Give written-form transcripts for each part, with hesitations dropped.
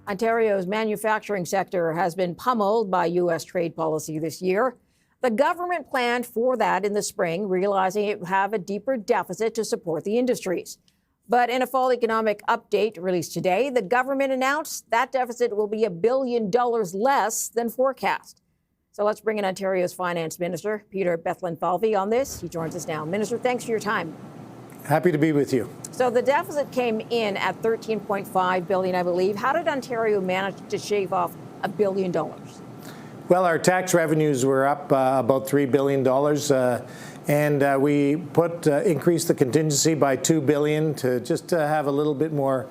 Ontario's manufacturing sector has been pummeled by U.S. trade policy this year. The government planned for that in the spring, realizing it would have a deeper deficit to support the industries. But in a fall economic update released today, the government announced that deficit will be $1 billion less than forecast. So let's bring in Ontario's Finance Minister, Peter Bethlenfalvy, on this. He joins us now. Minister, thanks for your time. Happy to be with you. So the deficit came in at $13.5 billion, I believe. How did Ontario manage to shave off $1 billion? Well, our tax revenues were up about $3 billion, and we increased the contingency by $2 billion to just have a little bit more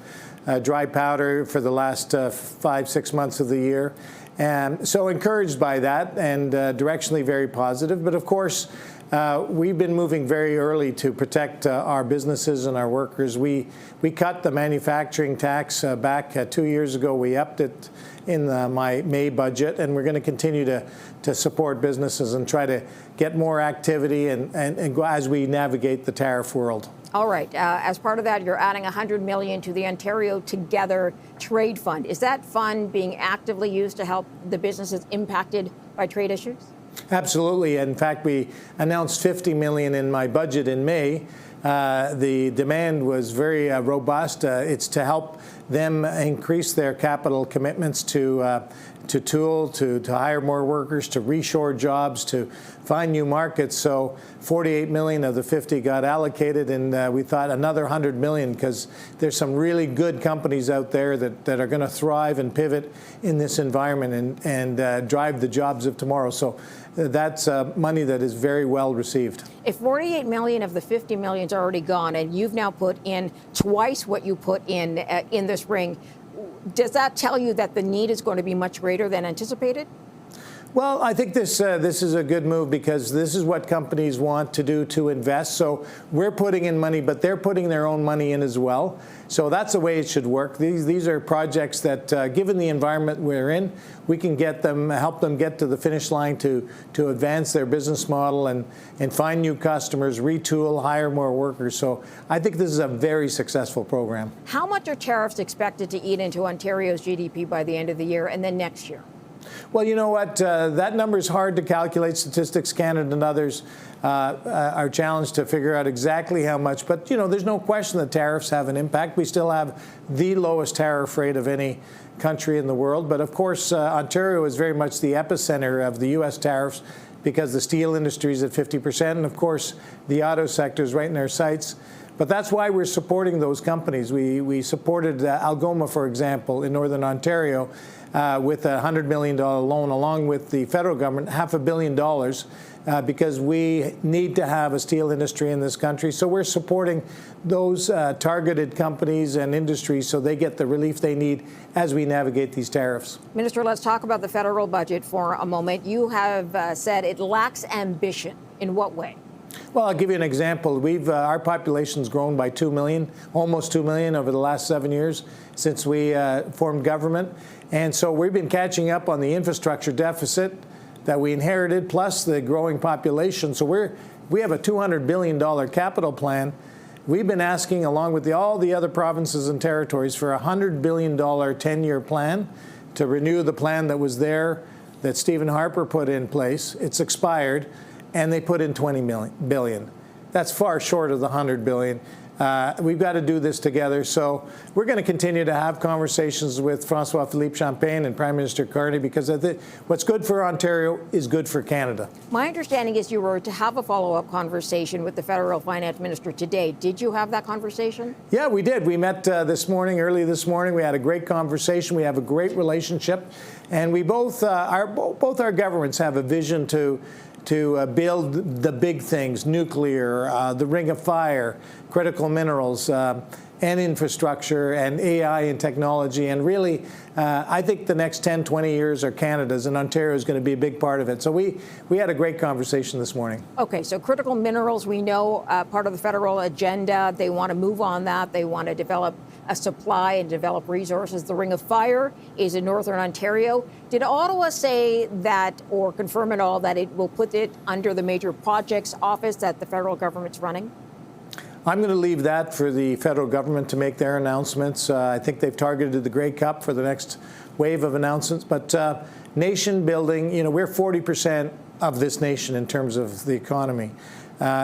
dry powder for the last 5-6 months of the year. And so encouraged by that and directionally very positive. But of course, we've been moving very early to protect our businesses and our workers. We cut the manufacturing tax back 2 years ago. We upped it in my May budget, and we're going to continue to support businesses and try to get more activity and go as we navigate the tariff world. All right. As part of that, you're adding $100 million to the Ontario Together Trade Fund. Is that fund being actively used to help the businesses impacted by trade issues? Absolutely. In fact, we announced $50 million in my budget in May. The demand was very robust. It's to help them increase their capital commitments to hire more workers, to reshore jobs, to find new markets. So 48 million of the 50 got allocated, and we thought another 100 million because there's some really good companies out there that are going to thrive and pivot in this environment and drive the jobs of tomorrow. So that's money that is very well received. If 48 million of the 50 million is already gone, and you've now put in twice what you put in the spring, does that tell you that the need is going to be much greater than anticipated? Well, I think this is a good move because this is what companies want to do, to invest. So we're putting in money, but they're putting their own money in as well. So that's the way it should work. These are projects that, given the environment we're in, we can help them get to the finish line to advance their business model and find new customers, retool, hire more workers. So I think this is a very successful program. How much are tariffs expected to eat into Ontario's GDP by the end of the year and then next year? Well, you know what? That number is hard to calculate. Statistics Canada and others are challenged to figure out exactly how much. But, you know, there's no question that tariffs have an impact. We still have the lowest tariff rate of any country in the world. But, of course, Ontario is very much the epicenter of the U.S. tariffs because the steel industry is at 50%. And, of course, the auto sector is right in our sights. But that's why we're supporting those companies. We supported Algoma, for example, in Northern Ontario with a $100 million loan, along with the federal government, $500 million, because we need to have a steel industry in this country. So we're supporting those targeted companies and industries so they get the relief they need as we navigate these tariffs. Minister, let's talk about the federal budget for a moment. You have said it lacks ambition. In what way? Well, I'll give you an example. Our population's grown by 2 million, almost 2 million over the last 7 years since we formed government. And so we've been catching up on the infrastructure deficit that we inherited, plus the growing population. So we have a $200 billion capital plan. We've been asking, along with all the other provinces and territories, for a $100 billion 10-year plan to renew the plan that was there, that Stephen Harper put in place. It's expired. And they put in $20 billion. That's far short of the $100 billion. We've got to do this together. So we're going to continue to have conversations with François-Philippe Champagne and Prime Minister Carney because what's good for Ontario is good for Canada. My understanding is you were to have a follow-up conversation with the federal finance minister today. Did you have that conversation? Yeah, we did. We met early this morning. We had a great conversation. We have a great relationship. And we both our governments have a vision to build the big things, nuclear, the Ring of Fire, critical minerals, and infrastructure, and AI and technology. And really, I think the next 10, 20 years are Canada's, and Ontario is going to be a big part of it. So we had a great conversation this morning. Okay, so critical minerals, we know, part of the federal agenda. They want to move on that. They want to develop a supply and develop resources. The Ring of Fire is in Northern Ontario. Did Ottawa say that, or confirm at all, that it will put it under the Major Projects Office that the federal government's running? I'm going to leave that for the federal government to make their announcements. I think they've targeted the Grey Cup for the next wave of announcements. But nation building, we're 40% of this nation in terms of the economy.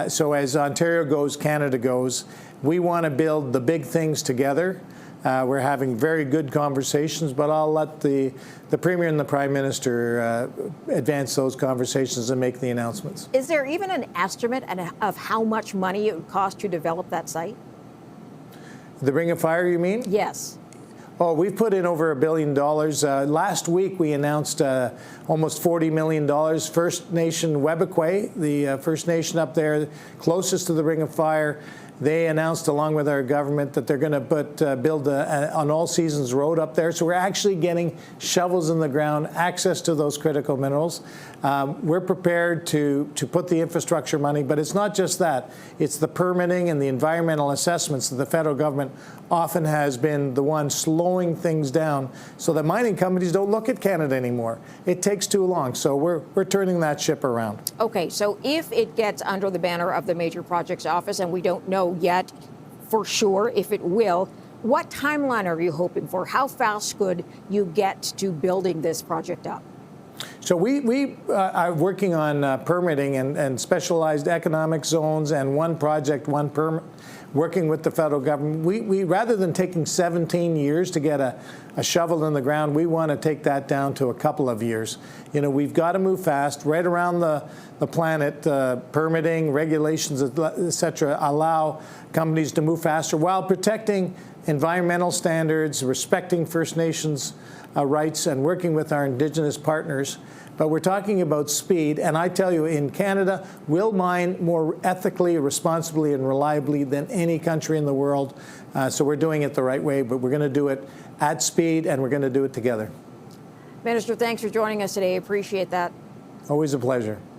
So as Ontario goes, Canada goes. We want to build the big things together. We're having very good conversations, but I'll let the Premier and the Prime Minister advance those conversations and make the announcements. Is there even an estimate of how much money it would cost to develop that site? The Ring of Fire, you mean? Yes. Oh, we've put in over $1 billion. Last week, we announced almost $40 million. First Nation Webequie, the First Nation up there closest to the Ring of Fire, they announced, along with our government, that they're going to build an all-seasons road up there. So we're actually getting shovels in the ground, access to those critical minerals. We're prepared to put the infrastructure money, but it's not just that. It's the permitting and the environmental assessments that the federal government often has been the one slowing things down so that mining companies don't look at Canada anymore. It takes too long. So we're turning that ship around. Okay, so if it gets under the banner of the Major Projects Office, and we don't know yet for sure if it will, what timeline are you hoping for? How fast could you get to building this project up? So we are working on permitting and specialized economic zones and one project, one permit, working with the federal government. We rather than taking 17 years to get a shovel in the ground, we want to take that down to a couple of years. We've got to move fast. Right around the planet, permitting, regulations, et cetera, allow companies to move faster while protecting environmental standards, respecting First Nations rights, and working with our Indigenous partners. But we're talking about speed, and I tell you, in Canada, we'll mine more ethically, responsibly, and reliably than any country in the world. So we're doing it the right way, but we're going to do it at speed, and we're going to do it together. Minister, thanks for joining us today. Appreciate that. Always a pleasure.